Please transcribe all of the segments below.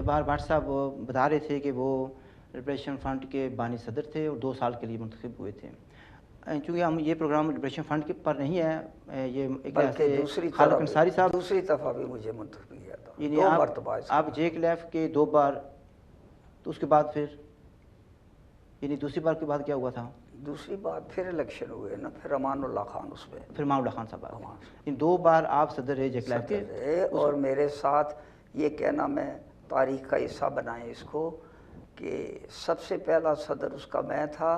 बार भाट साहब बता रहे थे कि वो लिबरेशन फ्रंट के बानी सदर थे और 2 साल के लिए मुंतखब हुए थे। चूँकि हम ये प्रोग्राम लिबरेशन फ्रंट के पर नहीं है, ये एक बल्कि खालिद अंसारी साहब दूसरी दफ़ा भी मुझे मुंतखब किया था, यानी 2 मरतबा। आप JCLF के 2 बार, तो उसके बाद फिर यानी दूसरी बार के बाद क्या हुआ था? दूसरी बार फिर इलेक्शन हुए ना, फिर अमानुल्लाह खान उसमें, फिर अमानुल्लाह खान साहब आ गए। इन 2 बार आप सदर रहे JCLF के। और मेरे साथ ये कहना, मैं तारीख का हिस्सा बनाए इसको, कि सबसे पहला सदर उसका मैं था,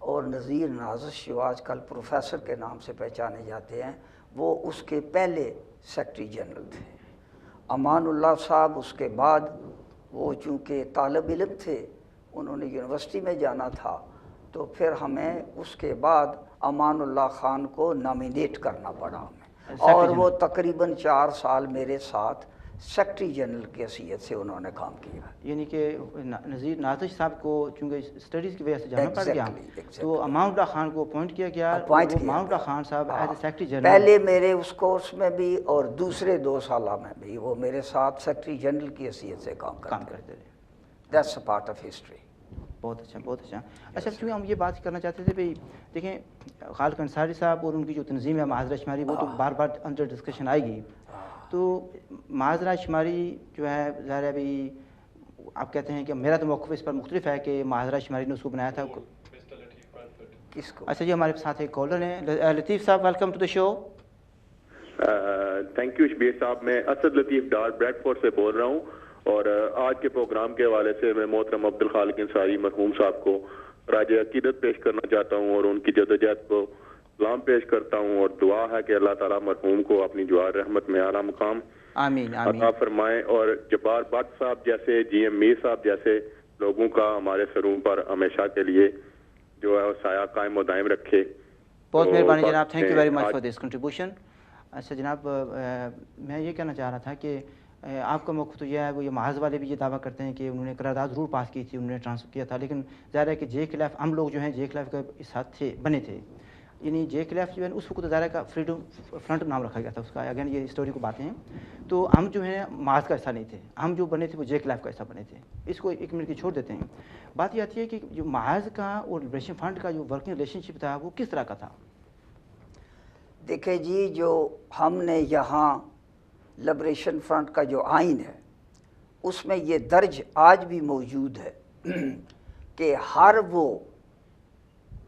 और नज़ीर नाज़िश जो आजकल प्रोफेसर के नाम से पहचाने जाते हैं, वो उसके पहले सेक्रेटरी जनरल थे। अमानुल्लाह साहब उसके बाद, वो चूँकि तालिब इल्म थे, उन्होंने यूनिवर्सिटी में जाना था, तो फिर हमें उसके बाद अमानुल्लाह खान को नॉमिनेट करना पड़ा हमें, और वो तकरीबन 4 साल मेरे साथ सेक्रेटरी जनरल की हैसियत से उन्होंने काम किया। यानी कि नज़ीर नाज़िश साहब को चूँकि स्टडीज़ की वजह से जाना पड़ गया, तो अमानुल्लाह खान को अपॉइंट किया गया। अमानुल्लाह खान साहब एज ए सेक्रेटरी जनरल पहले मेरे उस कोर्स में भी और दूसरे 2 साल में भी वो मेरे साथ सेक्रेटरी जनरल की हैसियत से काम करते रहे। That's a part of history. बहुत अच्छा, बहुत अच्छा। अच्छा, क्योंकि हम ये बात करना चाहते थे भाई, देखें खालिद अंसारी साहब और उनकी जो तंजीम है महाजरा शुमारी, वो तो बार बार अंदर डिस्कशन आएगी। तो महाजरा शुमारी जो है, ज़ाहिर है भाई आप कहते हैं कि मेरा तो मौक़िफ़ इस पर मुख्तलिफ है कि महाजरा शुमारी ने उसको बनाया था। किसको? अच्छा जी, हमारे साथ एक कॉलर हैं Latif sahab, welcome to the show. Thank you Shabbir sahab, मैं असद लतीफ़ डार ब्रैडफोर्ड से बोल रहा हूँ, और आज के प्रोग्राम के हवाले से मैं मोहतरम अब्दुल खालिक अंसारी मरहूम साहब को राज अकीदत पेश करना चाहता हूँ, और उनकी जदोजहद को सलाम पेश करता हूँ, और दुआ है कि अल्लाह ताला मरहूम को अपनी जुआर रहमत में आला मुकाम आमीन अता फरमाए, और जब्बार भट्ट साहब जैसे, GM मीर साहब जैसे लोगों का हमारे सरों पर हमेशा के लिए जो है साया कायम और दायम रखे। बहुत मेहरबानी जनाब, thank you very much for this contribution. अच्छा जनाब, मैं ये कहना चाह रहा था कि आपका मौक़िफ़ तो यह है, वो ये महाज वाले भी ये दावा करते हैं कि उन्होंने करारदाद ज़रूर पास की थी, उन्होंने ट्रांसफ़र किया था, लेकिन ज़ाहिर है कि JCLF, हम लोग जो हैं JCLF का इस साथ थे, बने थे। यानी JCLF जो है उस वक्त ज़ाहिर का फ्रीडम फ्रंट नाम रखा गया था उसका। अगेन ये हिस्टोरी को बातें हैं, तो हम जो है महाज का हिस्सा नहीं थे, हम जो बने थे वो JCLF का हिस्सा बने थे। इसको 1 मिनट की छोड़ देते हैं। बात ये आती है कि जो महाज का और लिबरेशन फ्रंट का जो वर्किंग रिलेशनशिप था, वो किस तरह का था? देखिए जी, जो हमने यहाँ लिबरेशन फ्रंट का जो आइन है, उसमें ये दर्ज आज भी मौजूद है कि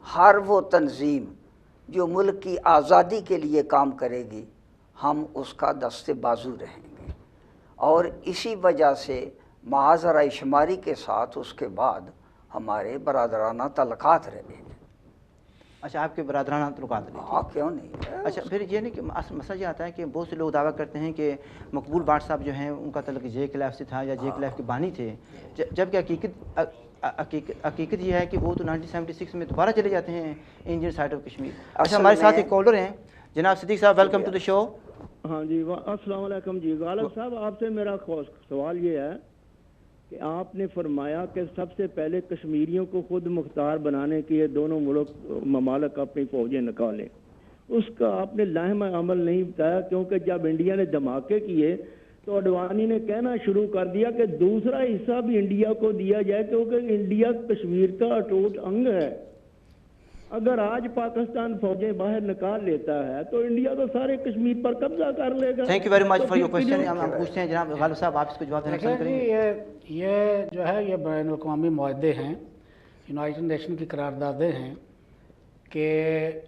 हर वो तंजीम जो मुल्क की आज़ादी के लिए काम करेगी, हम उसका दस्ते बाजू रहेंगे। और इसी वजह से महाजरा शुमारी के साथ उसके बाद हमारे बरादराना तल्लुकात रहे। अच्छा, आपके बरादराना तल्लुकात रहे? हाँ, क्यों नहीं। अच्छा, फिर ये नहीं कि मसला ये आता है कि बहुत से लोग दावा करते हैं कि मकबूल भाट साहब जो हैं उनका तल्लुक JCLF से था या JCLF के बानी थे, जबकि हकीकत ये है कि वो तो 1976 में दोबारा चले जाते हैं इंडियन साइड ऑफ कश्मीर। अच्छा, हमारे साथ एक कॉलर हैं जनाब सिद्दीक साहब, वेलकम टू द शो। हाँ जी, अस्सलाम वालेकुम जी। गालिब साहब, आपसे मेरा सवाल ये है कि आपने फरमाया कि सबसे पहले कश्मीरियों को खुद मुख्तार बनाने के लिए दोनों ममालिक अपनी फौजें निकालें। उसका आपने लाहिमा अमल नहीं बताया, क्योंकि जब इंडिया ने धमाके किए तो अडवाणी ने कहना शुरू कर दिया कि दूसरा हिस्सा भी इंडिया को दिया जाए, क्योंकि इंडिया कश्मीर का अटूट अंग है। अगर आज पाकिस्तान फौजें बाहर निकाल लेता है तो इंडिया तो सारे कश्मीर पर कब्जा कर लेगा। Thank you very much for your question. हम पूछते हैं जनाब गालिब साहब, आप इसको जवाब देना पसंद करेंगे? ये जो है ये बैन अवी मुआहदे हैं, यूनाइटेड नेशन की करारदादें हैं कि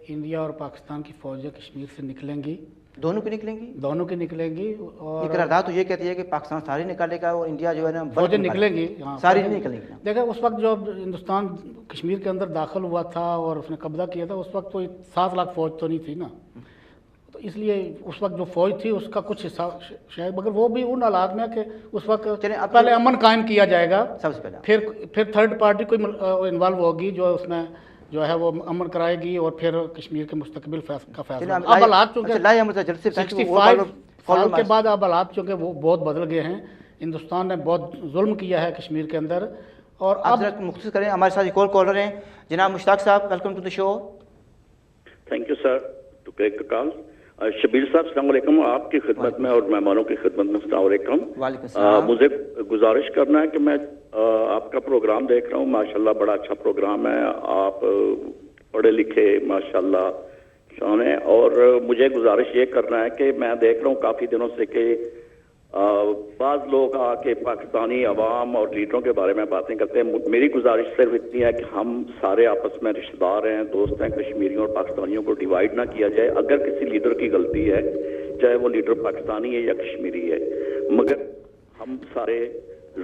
इंडिया और पाकिस्तान की फ़ौजें कश्मीर से निकलेंगी। दोनों की निकलेंगी? दोनों की निकलेंगी। और ये करारदाद तो ये कहती है कि पाकिस्तान सारी निकालेगा और इंडिया जो है ना फौजें निकलेंगी। हाँ, सारी नहीं निकलेंगी। देखिए, उस वक्त जो हिंदुस्तान कश्मीर के अंदर दाखिल हुआ था और उसने कब्जा किया था, उस वक्त तो 7 लाख फ़ौज तो नहीं थी ना, तो इसलिए उस वक्त जो फ़ौज थी उसका कुछ हिस्सा शायद, मगर वो भी उन हालात में कि उस वक्त पहले अमन कायम किया जाएगा सबसे पहले, फिर थर्ड पार्टी कोई इन्वॉल्व होगी जो उसमें जो है वो अमन कराएगी और फिर कश्मीर के मुस्तकबिल का फैसला। अब हालात चूँकि 65 साल के बाद अब हालात चूँकि वो बहुत बदल गए हैं, हिंदुस्तान ने बहुत जुल्म किया है कश्मीर के अंदर। और अब मुख्तसर करें, हमारे साथ एक और कॉलर हैं जनाब Mushtaq sahab, welcome to the show. Thank you sir to take the call. Shabbir sahab السلام علیکم. آپ کی خدمت میں اور مہمانوں کی خدمت میں السلام علیکم. وعلیکم السلام. مجھے گزارش کرنا ہے کہ میں آپ کا پروگرام دیکھ رہا ہوں, ماشاءاللہ بڑا اچھا پروگرام ہے, آپ پڑھے لکھے ماشاءاللہ شان ہیں, اور مجھے گزارش یہ کرنا ہے کہ میں دیکھ رہا ہوں کافی دنوں سے کہ بعض لوگ آ کے پاکستانی عوام اور لیڈروں کے بارے میں باتیں کرتے ہیں. میری گزارش صرف اتنی ہے کہ ہم سارے آپس میں رشتہ دار ہیں, دوست ہیں, کشمیریوں اور پاکستانیوں کو ڈیوائیڈ نہ کیا جائے. اگر کسی لیڈر کی غلطی ہے, چاہے وہ لیڈر پاکستانی ہے یا کشمیری ہے, مگر ہم سارے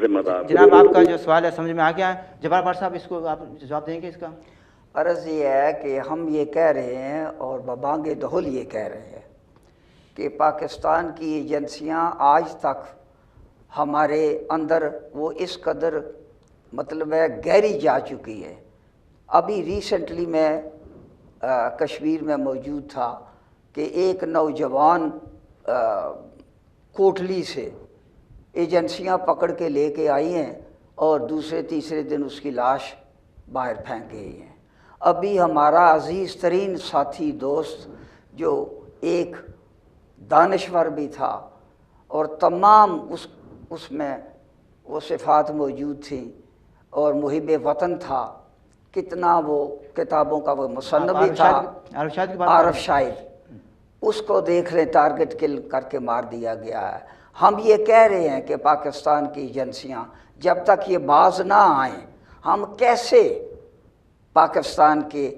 ذمہ دار. جناب آپ کا جو سوال ہے سمجھ میں آ گیا. جبار بھٹ صاحب اس کو آپ جواب دیں گے اس کا؟ عرض یہ ہے کہ ہم یہ کہہ رہے ہیں اور ببانگ دہل یہ کہہ رہے ہیں کہ پاکستان کی ایجنسیاں آج تک ہمارے اندر وہ اس قدر مطلب ہے گہری جا چکی ہے. ابھی ریسنٹلی میں کشمیر میں موجود تھا کہ ایک نوجوان کوٹلی سے ایجنسیاں پکڑ کے لے کے آئی ہیں اور دوسرے تیسرے دن اس کی لاش باہر پھینک گئی ہیں. ابھی ہمارا عزیز ترین ساتھی دوست جو ایک دانشور بھی تھا اور تمام اس میں وہ صفات موجود تھیں اور محب وطن تھا, کتنا وہ کتابوں کا وہ مصنف بھی تھا, عارف شاہد, اس کو دیکھ لیں ٹارگٹ کل کر کے مار دیا گیا ہے. ہم یہ کہہ رہے ہیں کہ پاکستان کی ایجنسیاں جب تک یہ باز نہ آئیں, ہم کیسے پاکستان کے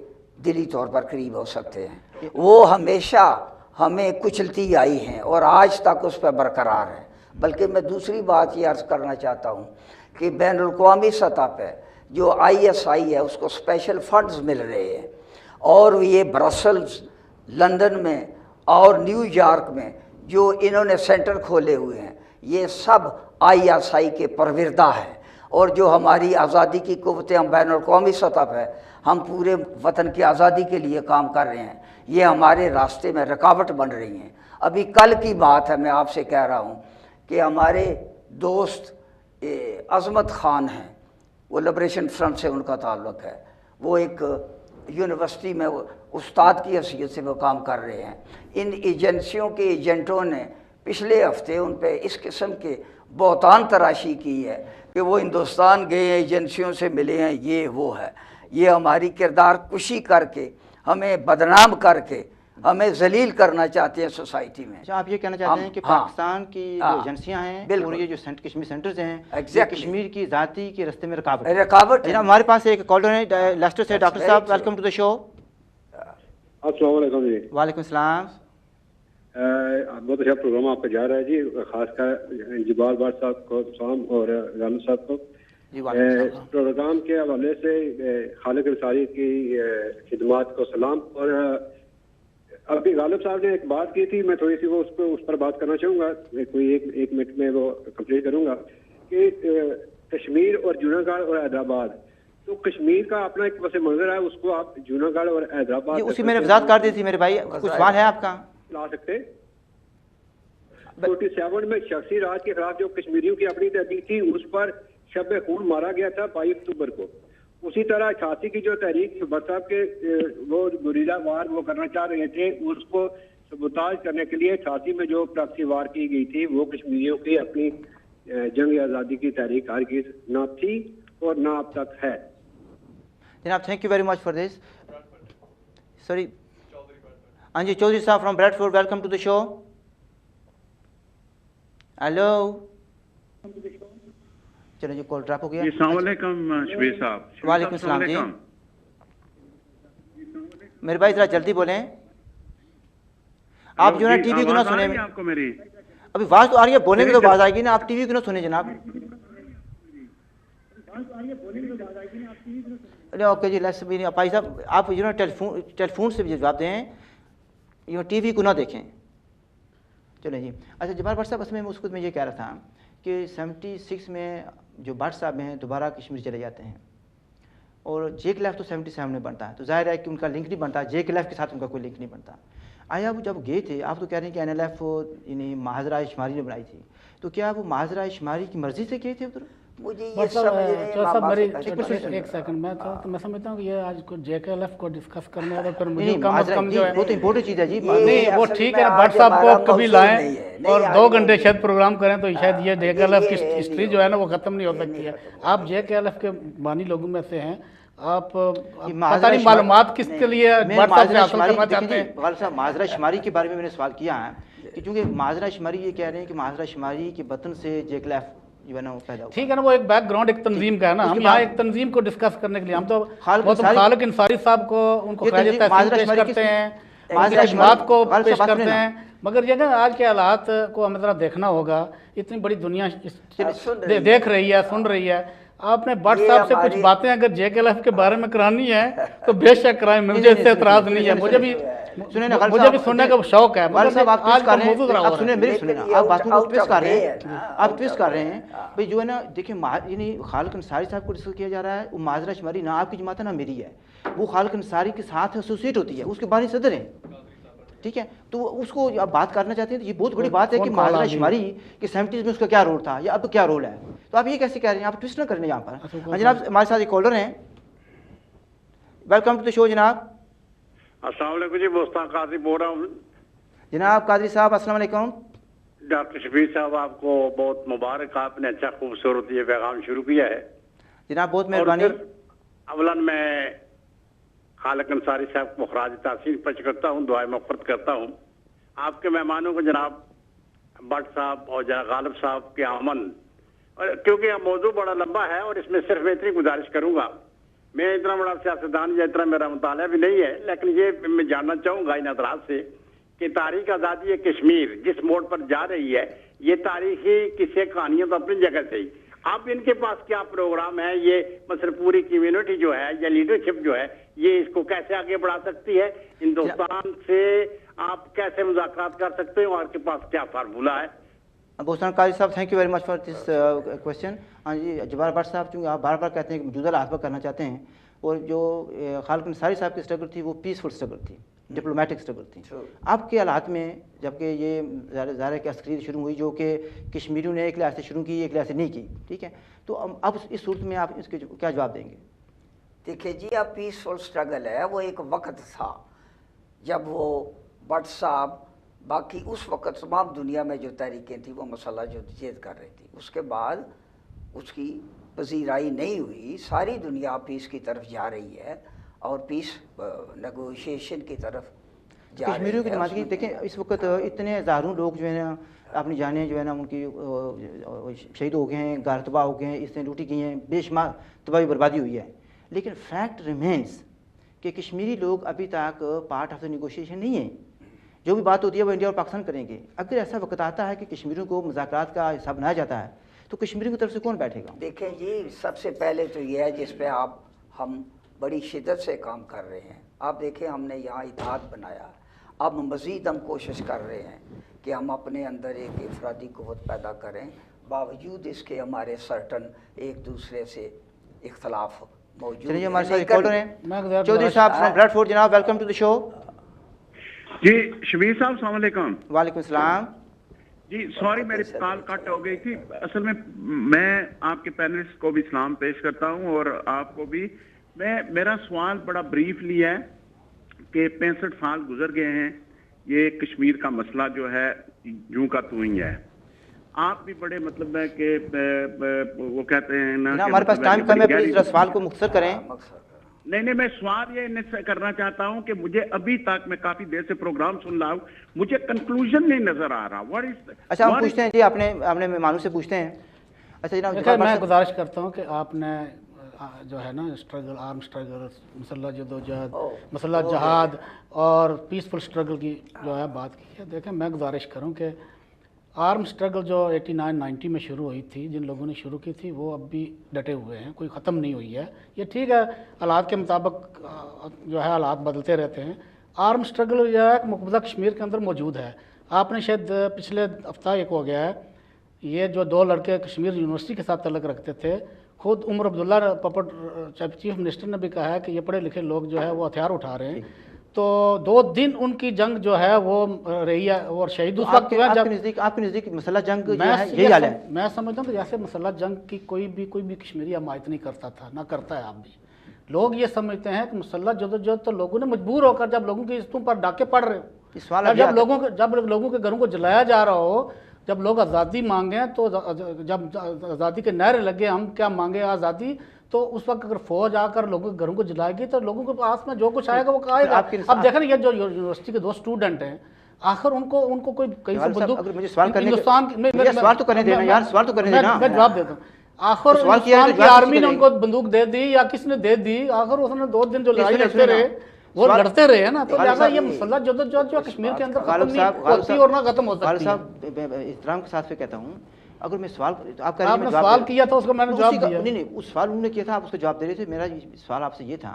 دلی طور پر قریب ہو سکتے ہیں؟ وہ ہمیشہ ہمیں کچلتی آئی ہیں اور آج تک اس پہ برقرار ہیں. بلکہ میں دوسری بات یہ عرض کرنا چاہتا ہوں کہ بین الاقوامی سطح پہ جو ISI ہے اس کو اسپیشل فنڈز مل رہے ہیں, اور یہ برسلز, لندن میں اور نیو یارک میں جو انہوں نے سینٹر کھولے ہوئے ہیں, یہ سب ISI کے پروردہ ہیں. اور جو ہماری آزادی کی قوتیں ہم بین الاقوامی سطح پہ ہم پورے وطن کی آزادی کے لیے کام کر رہے ہیں, یہ ہمارے راستے میں رکاوٹ بن رہی ہیں. ابھی کل کی بات ہے, میں آپ سے کہہ رہا ہوں کہ ہمارے دوست عظمت خان ہیں, وہ لبریشن فرنٹ سے ان کا تعلق ہے, وہ ایک یونیورسٹی میں استاد کی حیثیت سے وہ کام کر رہے ہیں. ان ایجنسیوں کے ایجنٹوں نے پچھلے ہفتے ان پہ اس قسم کے بہتان تراشی کی ہے کہ وہ ہندوستان گئے ہیں, ایجنسیوں سے ملے ہیں, یہ وہ ہے. یہ ہماری کردار کشی کر کے, ہمیں بدنام کر کے, ہمیں ذلیل کرنا چاہتے ہیں سوسائٹی میں. آپ یہ کہنا چاہتے ہیں کہ پاکستان کی جو ایجنسیاں ہیں اور یہ جو کشمیر سینٹرز ہیں, کشمیر کی ذاتی کے راستے میں رکاوٹ. ہمارے پاس ایک کالر ہے لیسٹر سے. ڈاکٹر صاحب ویلکم ٹو دا شو. السلام علیکم جی. وعلیکم السلام. بہت اچھا پروگرام آپ کا جا رہا ہے جی, خاص کر جبار بھٹ صاحب کو سلام اور غالب صاحب کو. پروگرام کے حوالے سے خالق انصاری کی خدمات کو سلام. اور ابھی غالب صاحب نے ایک بات کی تھی, میں تھوڑی سی وہ اس پر بات کرنا چاہوں گا, کوئی ایک منٹ میں وہ کمپلیٹ کروں گا کہ کشمیر اور جوناگڑھ اور حیدرآباد, تو کشمیر کا اپنا ایک پس منظر ہے, اس کو آپ جوناگڑھ اور حیدرآباد اسی میں نے وضاحت کر دی تھی میرے بھائی. کچھ سوال ہے آپ کا؟ لا سکتے. 47 میں شخصی راج کے خلاف جو کشمیریوں کی اپنی تحریک تھی, اس پر شب خون مارا گیا تھا 22 اکتوبر کو. اسی طرح 88 کی جو تحریک بٹ صاحب کے وہ گوریلا وار وہ کرنا چاہ رہے تھے, اس کو سبوتاج کرنے کے لیے 88 میں جو پراکسی وار کی گئی تھی, وہ کشمیریوں کی اپنی جنگ آزادی کی تحریک ہرگز نہ تھی اور نہ اب تک ہے. جناب thank you very much for this. Sorry ہاں جی, Chaudhry sahab from Bradford, welcome to the show. Hello, چلو جی کال ڈراپ ہو گیا. السلام علیکم شبیر صاحب. وعلیکم السلام جی. میرے بھائی ذرا جلدی بولیں. آپ جو ہے ٹی وی کیوں نہ سنیں؟ آپ کو میری ابھی آواز تو آ رہی ہے, بولیں گے تو آواز آئے گی نا. آپ ٹی وی کیوں نہ سنیں جناب؟ اوکے جی, لیٹس بی. بھائی صاحب آپ جو ہے ٹیلی فون سے بھی جواب دیں, یہ ٹی وی کو نہ دیکھیں. چلیں جی. اچھا جبار بھٹ صاحب, اس میں اس خود میں یہ کہہ رہا تھا کہ 76 میں جو بھٹ صاحب ہیں دوبارہ کشمیر چلے جاتے ہیں, اور جے کے لیف تو 77 میں بنتا ہے, تو ظاہر ہے کہ ان کا لنک نہیں بنتا, جے کے لیف کے ساتھ ان کا کوئی لنک نہیں بنتا. آیا وہ جب گئے تھے, آپ تو کہہ رہے ہیں کہ NLF یعنی محاذرہ شماری نے بنائی تھی, تو کیا وہ محاذرہ شماری کی مرضی سے گئے تھے ادھر؟ मुझे ये मतलब समझने चौधरी साहब मेरी मामा एक सेकंड मैं समझता हूँ कि ये आज को JKLF को डिस्कस करने है तो फिर मुझे नहीं, कम से कम जो है वो तो इम्पोर्टेंट चीज़ है जी। नहीं वो असल ठीक में है, आज भट्ट साहब को हमारा आप कभी मौजूद लाएं नहीं है। नहीं, और आज 2 घंटे मौजूद शायद प्रोग्राम करें तो शायद ये JKLF की ये हिस्ट्री नहीं जो है ना वो ख़त्म नहीं हो सकती है। आप JKLF के बानी लोगों में से हैं, आप पता नहीं मालूमात किसके लिए भट्ट साहब से हासिल करना चाहते हैं। गालिब साहब माजरा शुमारी के बारे में मैंने सवाल किया है कि चूँकि माजरा शुमारी ये कह रहे हैं कि माजरा शुमारी के बतन से JKLF जो है ना वो पैदा हुआ। ठीक है ना, वो एक बैकग्राउंड एक तंजीम का है ना, हम यहाँ एक तंजीम को डिस्कस करने के लिए हम तो खालिक अंसारी साहब को उनको खैर तहसीन पेश करते हैं, उनकी बात को पेश करते हैं, मगर ये ना आज के हालात को हमें ज़रा देखना होगा। इतनी बड़ी दुनिया देख रही है, सुन रही है। आपने भट्ट साहब से कुछ बातें अगर JKLF के बारे में करानी है तो बेशक कराएं, मुझे इससे एतराज़ नहीं है, मुझे भी सुनने का शौक है। आप सुने मेरी सुने ना, आप बातों को ट्विस्ट कर रहे हैं, आप ट्विस्ट कर रहे हैं भाई जो है ना। देखिए यानी खालिक अंसारी साहब को डिस्कस किया जा रहा है, वो माजरा शुमारी ना आपकी जमात है ना मेरी है, वो खालिक अंसारी के साथ एसोसिएट होती है, उसके बानी सदर हैं, ठीक है। तो उसको आप बात करना चाहते हैं तो ये बहुत बड़ी बात है कि माजरा शुमारी के 70s में उसका क्या रोल था या अब क्या रोल है, तो आप ये कैसे कह रहे हैं, आप ट्विस्ट ना करने यहाँ पर। जनाब हमारे साथ एक कॉलर हैं, वेलकम टू द शो जनाब। अस्सलाम वालेकुम जी, मुस्ताक काजी बोल रहा हूँ। जनाब कादरी साहब अस्सलाम वालेकुम। डॉक्टर शफीर साहब आपको बहुत मुबारक, आपने अच्छा खूबसूरत ये पैगाम शुरू किया है जनाब, बहुत मेहरबानी। अवलन मैं खालिक अंसारी साहब को खराज तहसीन पेश करता हूँ, दुआए मग़फ़िरत करता हूँ। आपके मेहमानों को जनाब भट्ट साहब और जनाब गालिब साहब के आमन, और क्योंकि यह मौजू बड़ा लंबा है और इसमें सिर्फ मैं इतनी गुजारिश करूँगा, मैं इतना बड़ा सियासतदान या इतना मेरा मुताला भी नहीं है, लेकिन ये मैं जानना चाहूँगा इन हज़रात से कि तारीख आज़ादी कश्मीर जिस मोड़ पर जा रही है, ये तारीखी किस्से कहानियाँ तो अपनी जगह से ही, अब इनके पास क्या प्रोग्राम है, ये मतलब पूरी कम्युनिटी जो है या लीडरशिप जो है ये इसको कैसे आगे बढ़ा सकती है, हिंदुस्तान से आप कैसे मुज़ाकरात कर सकते हैं और आपके पास क्या फार्मूला है। बोस्तान काजी साहब thank you very much for this question. हाँ जी जब्बार भट्ट साहब, चूँकि आप बार बार कहते हैं कि मौजूदा हालात पर करना चाहते हैं, और जो खालिक अंसारी साहब की स्ट्रगल थी वो पीसफुल स्ट्रगल थी, डिप्लोमेटिक स्ट्रगल थी। आपके हालात में जबकि ये ज़ाहिर की अस्करी शुरू हुई जो कि कश्मीरियों ने एक लिहाज से शुरू की, एक लिहाज से नहीं की, ठीक है, तो अब इस सूरत में आप इसके क्या जवाब देंगे? देखिए जी, अब पीसफुल स्ट्रगल है, वो एक वक्त था जब वो भट्ट साहब बाकी उस वक्त तमाम दुनिया में जो तहरीकें थी वो मसला जदोजहद कर रही थी, उसके बाद उसकी पजीराई नहीं हुई, सारी दुनिया पीस की तरफ जा रही है और पीस नेगोशिएशन की तरफ जा रही है। कश्मीरियों की जमात की देखें इस वक्त इतने हज़ारों लोग जो है ना आपने जाने जो है ना उनकी शहीद हो गए हैं, घर तबाह हो गए हैं, इससे लूटी गई हैं, बेशुमार तबाही बर्बादी हुई है, लेकिन फैक्ट रिमेंस कि कश्मीरी लोग अभी तक पार्ट ऑफ द निगोशिएशन नहीं है। जो भी बात होती है वो इंडिया और पाकिस्तान करेंगे। अगर ऐसा वक्त आता है कि कश्मीरियों को मुज़ाकरात का हिस्सा बनाया जाता है तो कश्मीरियों की तरफ से कौन बैठेगा? देखें जी, सबसे पहले तो ये है जिस पे हम बड़ी शिद्दत से काम कर रहे हैं। आप देखें हमने यहाँ इत्तेहाद बनाया, अब मज़ीद हम कोशिश कर रहे हैं कि हम अपने अंदर एक इफरादी क़ुव्वत पैदा करें, बावजूद इसके हमारे सर्टन एक दूसरे से इख्तलाफ मौजूद है। हमारे साथ कॉलर हैं चौधरी साहब फ्रॉम ब्रैडफोर्ड। जनाब वेलकम टू द शो। जी शबीर साहब अस्सलाम वालेकुम। वालेकुम सलाम जी, सॉरी मेरी कॉल कट हो गई थी। असल में मैं आपके पैनलिस्ट को भी सलाम पेश करता हूं और आपको भी। मेरा सवाल बड़ा ब्रीफली है कि 65 साल गुजर गए हैं, ये कश्मीर का मसला जो है यूं का तू ही है। आप भी बड़े मतलब है कि वो कहते हैं ना हमारे पास टाइम कम है, प्लीज सवाल को मुख्तसर करें। नहीं, मैं सवाल ये करना चाहता हूं कि मुझे अभी तक मैं काफी देर से प्रोग्राम सुन रहा हूं, मुझे कंक्लूजन नहीं नजर आ रहा। व्हाट इज अच्छा हम पूछते हैं जी, अपने मेहमानों से पूछते हैं। अच्छा जनाब मैं गुजारिश करता हूं कि आपने जो है ना स्ट्रगल, आर्म स्ट्रगल, मसला जदोजहद, मसला जहाद और पीसफुल स्ट्रगल की जो है बात की है। देखें मैं गुजारिश करूं कि आर्म स्ट्रगल जो 89-90 में शुरू हुई थी, जिन लोगों ने शुरू की थी वो अब भी डटे हुए हैं, कोई ख़त्म नहीं हुई है। ये ठीक है, हालात के मुताबिक जो है हालात बदलते रहते हैं। आर्म स्ट्रगल जो है मुकबजा कश्मीर के अंदर मौजूद है। आपने शायद पिछले हफ्ता एक हो गया है, ये जो 2 लड़के कश्मीर यूनिवर्सिटी के साथ तल्लुक़ रखते थे, खुद Omar Abdullah puppet chief minister ने भी कहा है कि ये पढ़े लिखे लोग जो है वो हथियार उठा रहे हैं। تو 2 दिन उनकी जंग जो है वो रही है और शहीद उस वक्त हुए जब आपके नज़दीक मसला जंग जो है यही हाल है। मैं समझता हूँ कि जैसे मसला जंग की कोई भी कश्मीरी हमायत नहीं करता था, ना करता है आप भी। लोग ये समझते हैं कि मसला जदोजहद तो लोगों ने मजबूर होकर, जब लोगों की इज्जतों पर डाके पड़ रहे हो, जब लोगों के घरों को जलाया जा रहा हो, जब लोग आज़ादी मांगे, तो जब आज़ादी के नारे लगे हम क्या मांगे आज़ादी, तो उस वक्त अगर फौज आकर लोगों के घरों को जलाएगी तो लोगों के पास में जो कुछ आएगा वो आएगा। अब देखें ये जो यूनिवर्सिटी के 2 स्टूडेंट हैं, आखिर उनको कोई कहीं से बंदूक, हिंदुस्तान सवाल तो करने देना यार, सवाल तो करने देना, मैं जवाब देता हूँ। आखिर हिंदुस्तान की आर्मी ने उनको बंदूक दे दी या किसने दे दी, आखिर उसने 2 दिन जो लड़ाई लड़ते रहे वो लड़ते रहे ना, तो लिहाजा ये मसला जो कश्मीर के अंदर खत्म नहीं होती और ना खत्म हो सकती है। इहतराम के साथ कहता हूँ, अगर मैं सवाल आपने सवाल किया था उसका मैंने जवाब दिया। नहीं, उस सवाल उन्होंने किया था, आप उसको जवाब दे रहे थे। मेरा सवाल आपसे ये था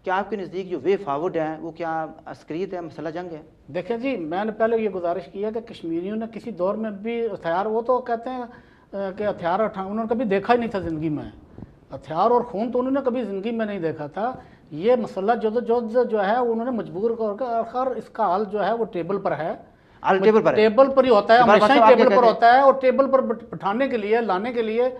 कि आपके नज़दीक जो वे फॉरवर्ड है वो क्या अस्करियत है, मसला जंग है? देखिए जी, मैंने पहले ये गुजारिश की है कि कश्मीरियों ने किसी दौर में भी हथियार, वो तो कहते हैं कि हथियार उन्होंने कभी देखा ही नहीं था ज़िंदगी में, हथियार और खून तो उन्होंने कभी ज़िंदगी में नहीं देखा था। ये मसला जो है उन्होंने मजबूर कर, इसका हल जो है वो टेबल पर है, टेबल पर ही होता है, हमेशा ही टेबल पर होता है। और टेबल पर बिठाने के लिए, लाने के लिए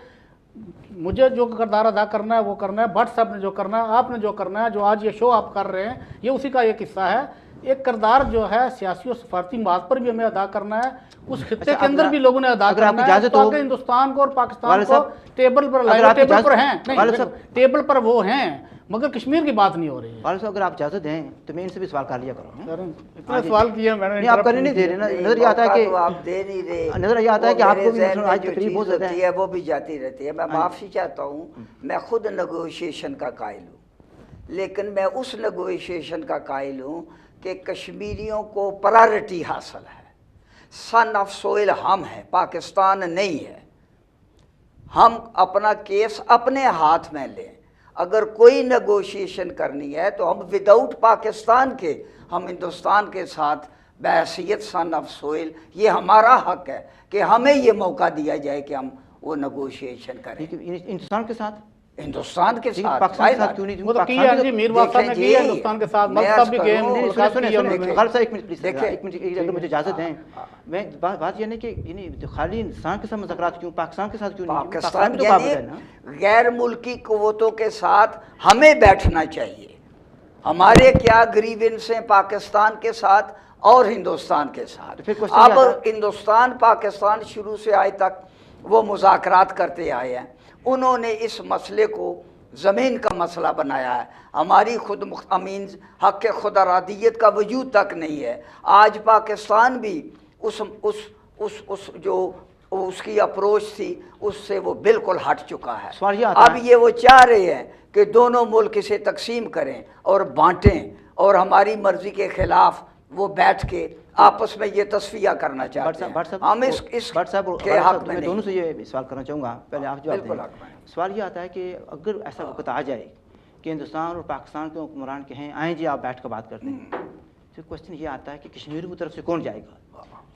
मुझे जो किरदार अदा करना है वो करना है, भट्ट साहब ने जो करना है, आपने जो करना है, जो आज ये शो आप कर रहे हैं, ये उसी का एक हिस्सा है। एक किरदार जो है सियासी और सफारती मार्ग पर भी हमें अदा करना है, उस खित्ते के अंदर भी लोगों ने अदा करना है, ताकि हिंदुस्तान को और पाकिस्तान को टेबल पर लाए। टेबल पर हैं, नहीं टेबल पर वो हैं, मगर कश्मीर की बात नहीं हो रही है। वाले साहब अगर आप इजाजत दें तो मैं इनसे भी सवाल कर लिया करूँ। इतना सवाल किया मैंने, नहीं आप करने नहीं दे रहे ना, नजर ये आता है कि आप दे नहीं रहे, नजर ये आता है कि आपको भी आज तकलीफ हो जाती है, वो भी जाती रहती है। मैं माफ़ी चाहता हूँ, मैं खुद नेगोशिएशन का कायल हूँ, लेकिन मैं उस नेगोशिएशन का कायल हूँ कि कश्मीरियों को प्रायोरिटी हासिल है। सन ऑफ सोइल हम हैं, पाकिस्तान नहीं है। हम अपना केस अपने हाथ में लें। अगर कोई नेगोशिएशन करनी है तो हम विदाउट पाकिस्तान के, हम हिंदुस्तान के साथ बहैसियत सन ऑफ सोइल, ये हमारा हक है कि हमें ये मौका दिया जाए कि हम वो नेगोशिएशन करें हिंदुस्तान के साथ। हिंदुस्तान के साथ पाकिस्तान के साथ क्यों नहीं? वो तो किया जी, मीर वासा ने किया हिंदुस्तान के साथ, मतलब भी गए। खालसा एक मिनट प्लीज, एक मिनट अगर मुझे इजाजत दें, मैं बात ये नहीं कि खाली हिंदुस्तान के साथ मुज़ाकरात क्यों, पाकिस्तान के साथ क्यों नहीं? पाकिस्तान तो काबिल है ना। गैर मुल्की कुव्वतों के साथ हमें बैठना चाहिए। हमारे क्या ग्रीवेंस हैं पाकिस्तान के साथ और हिंदुस्तान के साथ। अब हिंदुस्तान पाकिस्तान शुरू से आज तक वो मुज़ाकरात करते आए हैं, उन्होंने इस मसले को ज़मीन का मसला बनाया है। हमारी खुद अमीन हक़ खुदरादियत का वजूद तक नहीं है। आज पाकिस्तान भी उस जो उसकी अप्रोच थी उससे वो बिल्कुल हट चुका है। अब ये वो चाह रहे हैं कि दोनों मुल्क इसे तकसीम करें और बांटें, और हमारी मर्जी के खिलाफ वो बैठ के आपस में ये तस्फिया करना चाहते हैं। हम इस के हक में दोनों से ये सवाल करना चाहूँगा, पहले आप जवाब दें। सवाल ये आता है कि अगर ऐसा वक्त आ जाए कि हिंदुस्तान और पाकिस्तान के हुक्मरान कहें आएँ जी आप बैठ कर बात करते हैं, तो क्वेश्चन ये आता है कि कश्मीरियों की तरफ से कौन जाएगा?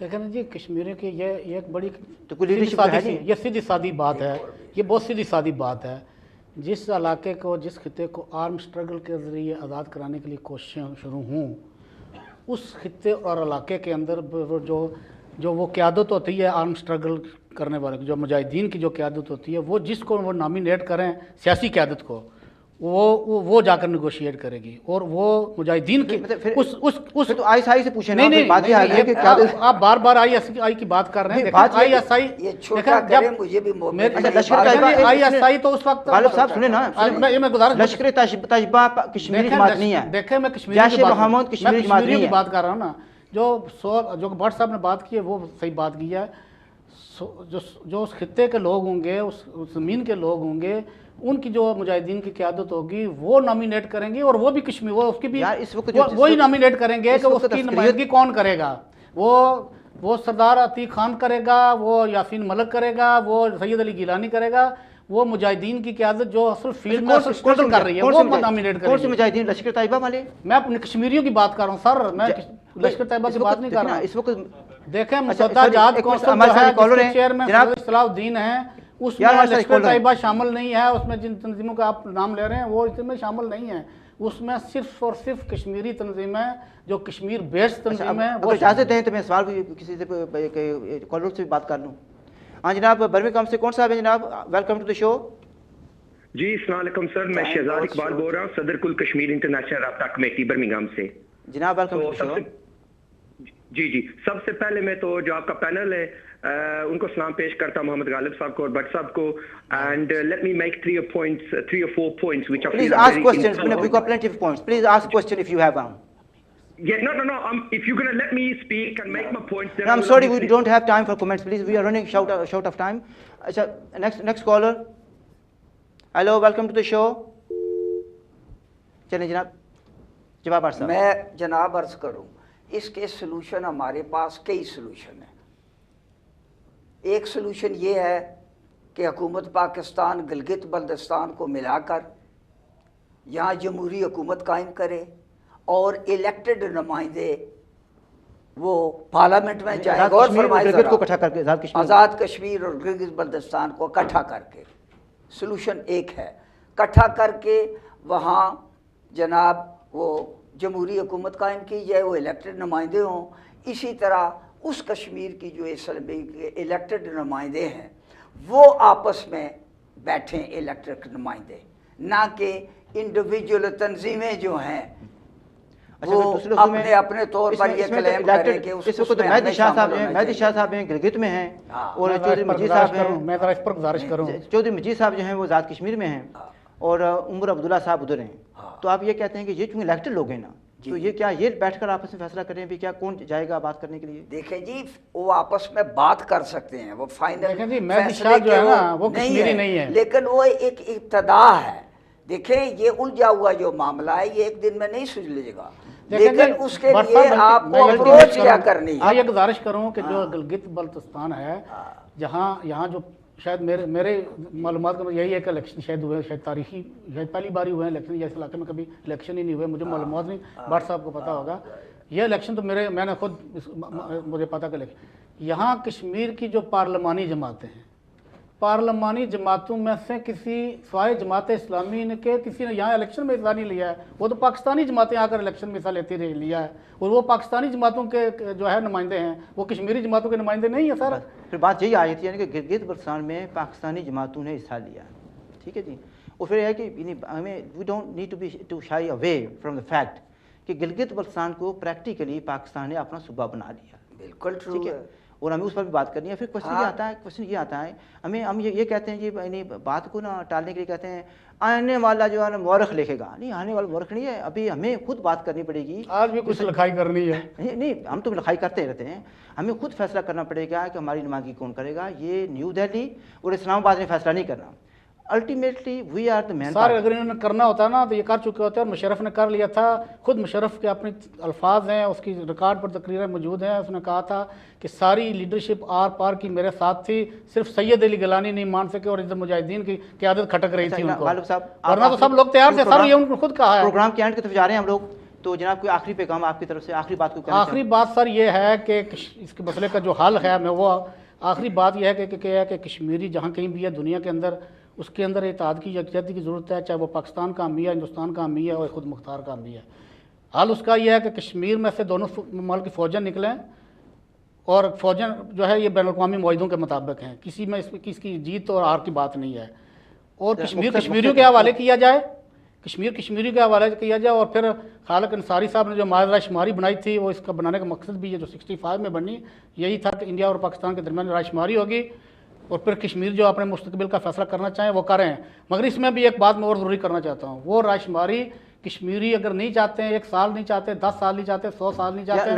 लेकिन जी कश्मीरियों की ये एक बड़ी तो कोई लीडरशिप है नहीं, ये सीधी सादी बात है, ये बहुत सीधी सादी बात है। जिस इलाके को, जिस खिते को आर्म स्ट्रगल के ज़रिए आज़ाद कराने के लिए कोशिशें शुरू हों, उस खिते और इलाके के अंदर जो वो क़यादत होती है आर्म स्ट्रगल करने वाले की, जो मुजाहिदीन की जो क़यादत होती है, वो जिसको वो नॉमिनेट करें सियासी क़यादत को, वो जाकर नेगोशिएट करेगी। और वो मुजाहिदीन की उस तो आईएसआई से पूछे नहीं नहीं बात है कि क्या आप बार आईएसआई की बात कर रहे हैं। आईएसआई आईएसआई तो उस वक्त गालिब साहब सुने ना, मैं गुजारिश, लश्कर तैयबा कश्मीरी जमात नहीं है। देखें मैं कश्मीरी की बात कर रहा हूँ ना, जो भट्ट साहब ने बात की है वो सही बात की है। जो उस खित्ते के लोग होंगे, उस ज़मीन के लोग होंगे, उनकी जो मुजाहिदीन की क़यादत होगी वो नॉमिनेट करेंगे, और वो भी कश्मीर, वो उसकी भी वही नॉमिनेट करेंगे कि उसकी नुमाइंदगी कौन करेगा। वो सरदार अतीक खान करेगा, वो यासीन मलिक करेगा, वो सैयद अली गिलानी करेगा, वो मुजाहिदीन की क़यादत जो असल फील्ड में स्ट्रगल कर रही है वो नॉमिनेट करेंगे। कौन से मुजाहिदीन? लश्कर तैयबा वाले? मैं अपने कश्मीरियों की बात कर रहा हूँ सर, मैं लश्कर तैयबा की बात नहीं कर रहा। इस वक्त देखें मुसद्दा जात कौंसिल जो है चेयरमैन सलाउद्दीन है, उसमें लश्कर तैयबा शामिल नहीं है। उसमें जिन तंजीमों का आप नाम ले रहे हैं वो इसमें शामिल नहीं है। उसमें सिर्फ और सिर्फ कश्मीरी तंजीमें जो कश्मीर बेस्ड तंजीमें हैं। अगर इजाज़त दें तो मैं सवाल भी किसी से कॉलर से भी बात कर लूँ। हाँ जनाब, बर्मिंघम से कौन साहब है जनाब? Welcome to the show. जी अस्सलाम वालेकुम सर, मैं शहजाद इकबाल बोल रहा हूँ, सदर कुल कश्मीर इंटरनेशनल राब्ता कमेटी बर्मिंघम से। जनाब वेलकम टू द शो। जी सबसे पहले मैं तो जो आपका पैनल है उनको सलाम पेश करता हूं, मोहम्मद गालिब साहब को और भट्ट साहब को, and let me make 3 or 4 points which I feel Please ask questions. We got plenty of points. Please ask question if you have one. Yeah, no. If you're gonna let me speak and make my points, then No, I'm sorry, we don't have time for comments. Please, we are running short of time. Next caller. Hello, welcome to the show. चलिए जनाब, जवाब अर्ज। मैं जनाब अर्ज करूँ, इसके solution हमारे पास कई सलूशन हैं। एक सलूशन ये है कि हुकूमत पाकिस्तान गिलगित बल्तिस्तान को मिलाकर यहाँ जमहूरी हुकूमत कायम करे और इलेक्टेड नुमाइंदे वो पार्लियामेंट में जाए और आज़ाद कश्मीर और गिलगित बल्तिस्तान को इकट्ठा करके, सलूशन एक है, इकट्ठा करके वहाँ जनाब वो जमहूरी हुकूमत कायम की जाए, वो इलेक्टेड नुमाइंदे हों। इसी तरह उस कश्मीर की जो इलेक्टेड नुमाइंदे हैं वो आपस में बैठें, इलेक्टेड नुमाइंदे, ना कि इंडिविजुअल तंजीमें जो हैं वो अपने तौर पर ये क्लेम करें कि उसमें मेहदी शाह साहब हैं गिलगित में हैं और चौधरी मजीद साहब हैं, मैं इस पर गुजारिश करूँ, चौधरी मजीद साहब जो हैं वो आज़ाद कश्मीर में हैं और उमर अब्दुल्ला साहब उधर हैं। तो आप ये कहते हैं कि ये चूँकि इलेक्टेड लोग हैं ना, तो ये क्या ये बैठकर आपस में फैसला करें भी क्या कौन जाएगा बात करने के लिए? देखें जी, वो आपस में बात कर सकते हैं, वो फाइनल फैसले जो है ना वो कश्मीरी नहीं है, लेकिन वो एक इब्तदा है। देखें ये उलझा हुआ जो मामला है ये एक दिन में नहीं सुलझेगा, लेकिन उसके लिए आपको अप्रोच क्या करनी है। ये गुजारिश करूँ कि जो गिलगित बल्तिस्तान है, जहाँ यहाँ जो शायद मेरे मालूमात का यही है कि इलेक्शन शायद हुए, शायद तारीखी शायद पहली बार ही हुए हैं इलेक्शन, इस इलाके में कभी इलेक्शन ही नहीं हुए, मुझे मालूमात नहीं, भट्ट साहब को पता होगा। ये इलेक्शन तो मैंने खुद मुझे पता कि यहाँ कश्मीर की जो पार्लिमानी जमातें हैं, पार्लिमानी जमातों में से किसी स्वाय जमात इस्लामी ने के किसी ने यहाँ इलेक्शन में हिस्सा नहीं लिया है, वो तो पाकिस्तानी जमातें आकर इलेक्शन में हिस्सा लेती रही लिया है, और वो पाकिस्तानी जमातों के जो है नुमाइंदे हैं, वो कश्मीरी जमातों के नुमाइंदे नहीं है सर। फिर बात यही आई थी यानी कि गिलगित बल्तिस्तान में पाकिस्तानी जमातों ने हिस्सा लिया, ठीक है जी। और फिर है कि हमें we don't need to shy away from the fact कि गिलगित बल्तिस्तान को प्रैक्टिकली पाकिस्तान ने अपना सूबा बना लिया। बिल्कुल ठीक है, और हमें उस पर भी बात करनी है। फिर क्वेश्चन ये आता है हम ये कहते हैं जी बात को ना टालने के लिए कहते हैं आने वाला जो है ना मौरख लिखेगा, नहीं आने वाला मौरख नहीं है, अभी हमें खुद बात करनी पड़ेगी। आज भी कुछ लिखाई करनी है, नहीं हम तो लिखाई करते रहते हैं, हमें खुद फैसला करना पड़ेगा कि हमारी नुमाइंदगी कौन करेगा। ये न्यू दिल्ली और इस्लामाबाद ने फैसला नहीं करना, ultimately we are the man. Sir अगर इन्होंने करना होता ना तो ये कर चुके होते हैं, और मुशर्रफ ने कर लिया था। खुद मुशर्रफ के अपने अल्फाज हैं, उसकी रिकॉर्ड पर तकरीरें मौजूद हैं, उसने कहा था कि सारी लीडरशिप आर पार की मेरे साथ थी, सिर्फ सैयद अली गिलानी नहीं मान सके और इधर मुजाहिदीन की क़यादत खटक रही थी उनको, वरना तो सब लोग तैयार थे सर। ये उन्होंने खुद कहा है। प्रोग्राम के एंड की तरफ जा रहे हैं हम लोग, तो जनाब कोई आखिरी पैगाम आपकी तरफ से, आखिरी बात को आखिरी बात सर ये है कि इसके मसले का जो हल है, मैं वो आखिरी बात यह है कि कश्मीरी जहाँ कहीं भी है दुनिया के अंदर, उसके अंदर इत्तेहाद की यकजहती की ज़रूरत है, चाहे वो पाकिस्तान का अमी है, हिंदुस्तान का अमी है और ख़ुद मुख्तार का अमी है। हाल उसका यह है कि कश्मीर में से दोनों मुल्क की फ़ौजें निकलें, और फ़ौजें जो है ये बैन अवी मुआहिदों के मुताबिक हैं, किसी में इसकी जीत और हार की बात नहीं है, और कश्मीरियों के हवाले किया जाए, कश्मीरियों के हवाले किया जाए। और फिर खालिक अंसारी साहब ने जो माजरा शुमारी बनाई थी, वो इसका बनाने का मकसद भी है जो 65 में बनी, यही था कि इंडिया और पाकिस्तान के दरमियान रायशुमारी होगी, और फिर कश्मीर जो अपने मुस्तकबिल का फैसला करना चाहें वो करें। मगर इसमें भी एक बात मैं और ज़रूरी करना चाहता हूँ, वो रायशुमारी कश्मीरी अगर नहीं चाहते हैं, 1 साल नहीं चाहते, 10 साल नहीं चाहते, 100 साल नहीं चाहते,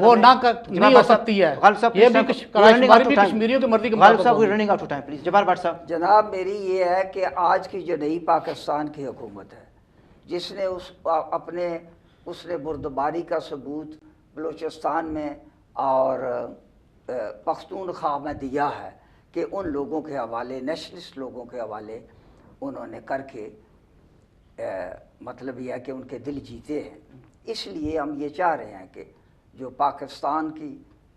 वो नहीं हो सकती है। ये भी कश्मीरियों की मर्जी की। जनाब मेरी ये है कि आज की जो नई पाकिस्तान की हुकूमत है, जिसने उसने बुर्दबारी का सबूत बलूचिस्तान में और पख्तूनख्वा में दिया है कि उन लोगों के हवाले, नेशनलिस्ट लोगों के हवाले उन्होंने करके मतलब यह है कि उनके दिल जीते हैं। इसलिए हम ये चाह रहे हैं कि जो पाकिस्तान की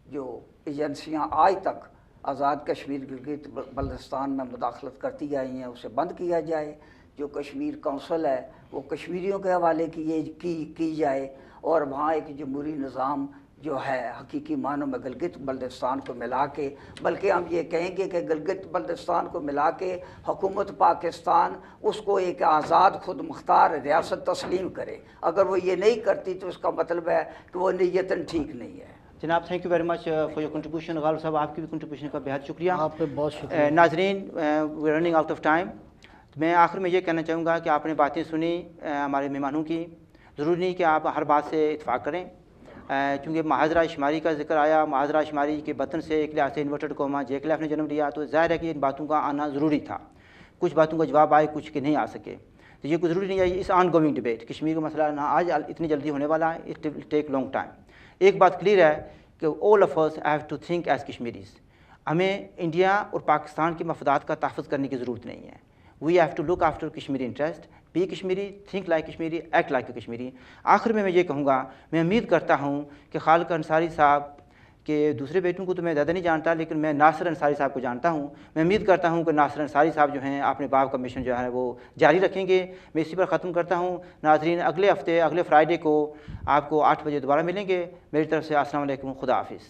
जो एजेंसियां आज तक आज़ाद कश्मीर गिलगित बल्तिस्तान में मुदाखलत करती आई हैं उसे बंद किया जाए, جو کشمیر کونسل ہے وہ کشمیریوں کے حوالے کی جائے، اور وہاں ایک جمہوری نظام جو ہے حقیقی معنوں میں گلگت بلتستان کو ملا کے، بلکہ ہم یہ کہیں گے کہ گلگت بلتستان کو ملا کے حکومت پاکستان اس کو ایک آزاد خود مختار ریاست تسلیم کرے۔ اگر وہ یہ نہیں کرتی تو اس کا مطلب ہے کہ وہ نیتاً ٹھیک نہیں ہے۔ جناب thank you very much for your contribution. غالب صاحب آپ کی بھی کنٹریبیوشن کا بہت شکریہ۔ آپ پہ بہت شکریہ۔ ناظرین وی رننگ آؤٹ آف ٹائم، میں آخر میں یہ کہنا چاہوں گا کہ آپ نے باتیں سنی ہمارے مہمانوں کی، ضروری نہیں کہ آپ ہر بات سے اتفاق کریں، چونکہ محاذرہ شماری کا ذکر آیا، محاذرہ شماری کے بطن سے ایک لحاظ سے انورٹڈ قوما JKLF نے جنم لیا، تو ظاہر ہے کہ ان باتوں کا آنا ضروری تھا، کچھ باتوں کا جواب آئے، کچھ کے نہیں آ سکے، تو یہ کوئی ضروری نہیں ہے، اس آن گوئنگ ڈبیٹ کشمیر کا مسئلہ نہ آج اتنی جلدی ہونے والا ہے، it will take long time. ایک بات کلیئر ہے کہ all of us have to think as Kashmiris، ہمیں انڈیا اور پاکستان کے مفادات کا تحفظ کرنے کی ضرورت نہیں ہے۔ We have to look after Kashmiri interest، be Kashmiri, think like Kashmiri, act like Kashmiri. آخر میں یہ کہوں گا، میں امید کرتا ہوں کہ خالق انصاری صاحب کے دوسرے بیٹوں کو تو میں زیادہ نہیں جانتا، لیکن میں ناصر انصاری صاحب کو جانتا ہوں، میں امید کرتا ہوں کہ ناصر انصاری صاحب جو ہیں اپنے باپ کا مشن جو ہے وہ جاری رکھیں گے۔ میں اسی پر ختم کرتا ہوں۔ ناظرین اگلے ہفتے اگلے فرائیڈے کو آپ کو 8 بجے دوبارہ ملیں گے۔ میری طرف سے السلام علیکم، خدا حافظ۔